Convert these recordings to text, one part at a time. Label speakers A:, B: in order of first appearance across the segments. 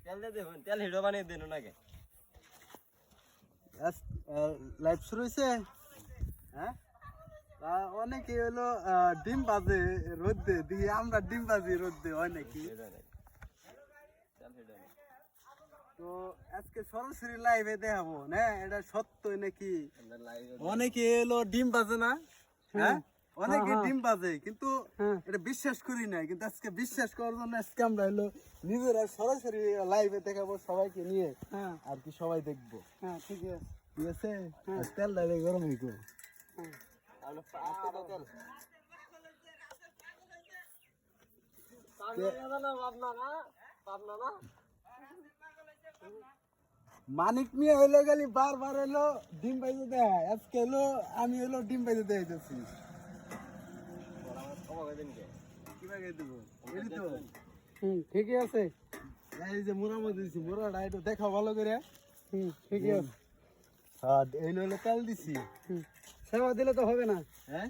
A: তেল দিয়ে দেখুন, তেল হিডো বানিয়ে দেন ওনাকে।
B: লাইভ শুরু হয়েছে। হ্যাঁ, অনেকে হলো ডিম বাজে রোদে দিয়ে, আমরা ডিম বাজি রোদে হয় নাকি? তো আজকে সরাসরি লাইভে দেখাবো না, এটা সত্য নাকি? অনেকে এলো ডিম বাজে না, হ্যাঁ অনেকে ডিম বাজে, কিন্তু এটা বিশ্বাস করি না। কিন্তু আজকে বিশ্বাস করার জন্য আজকে আমরা হলো নিজেরা সরাসরি লাইভে দেখাবো সবাইকে নিয়ে, আর কি সবাই দেখবো। হ্যাঁ ঠিক আছে, ঠিক আছে। তেল ডালে গরম হইতো। মানিক মিয়া হইলো গেলি বারবার হলো ডিম পাইতে দেয়, আজকে হলো আমি হলো ডিম পাইতে দেখাইতেছি। ঠিকই আছে, এই যে মোড়া মধ্যে দিছি, মোড়াটা একটু দেখাও ভালো করে। ঠিকই আছে। এই হলো তেল দিছি। সেবা দিলে তো হবে না। হ্যাঁ,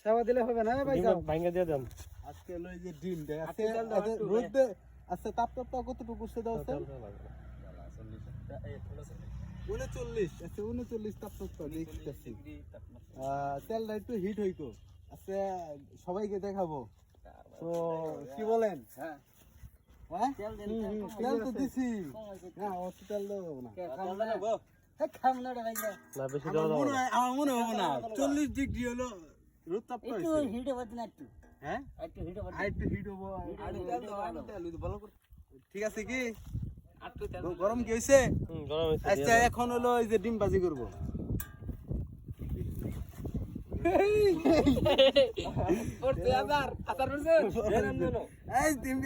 B: সেবা দিলে হবে না ভাই, ভাঙা দিয়ে দেন। আজকে হলো এই যে ডিম দেয় আছে রোদে। আচ্ছা, তাপমাত্রা কতটুকু উঠছে দাও? 39। আচ্ছা 39 তাপমাত্রা দেখতেছি। তেলটা একটু হিট হইতো। আচ্ছা, সবাইকে দেখাবো তো কি বলেন? হ্যাঁ হ্যাঁ, তেল তো দিছি। না অত তেল দেবো না, আমার মনে হবো না। 40 ডিগ্রি হলো রোদ তাপটা হইছে। হ্যাঁ, একটু হিট হবো। ঠিক আছে কি? গরম কি হয়েছে? আচ্ছা, এখন হলো এই যে ডিম বাজি করবো।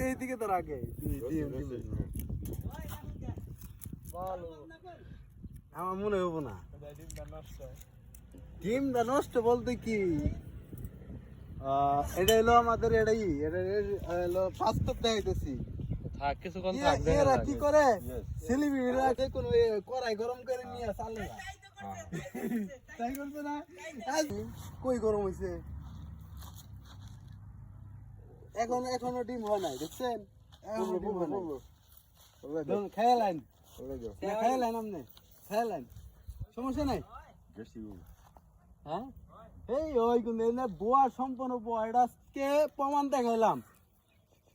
B: এইদিকে তো রাখে আমার মনে হবো না। ডিমটা নষ্ট বলতে কি, এটা হলো আমাদের এটাই, এটা হলো বাস্তব দেখাইতেছি। এরা কি করে, সেলিব্রিটিরা কোন কড়াই গরম করে নিয়ে চালে তাই করবে না? কই গরম হয়েছে এখন, এখনো ডিম হয় নাই, দেখছেন? খেয়ালেন খেয়ালেন, আপনি খেয়ালেন, সমস্যা নাই। হ্যাঁ, এই ওই কিন্তু বোয়া সম্পূর্ণ বোয়া, এটা প্রমাণ দেখাইলাম।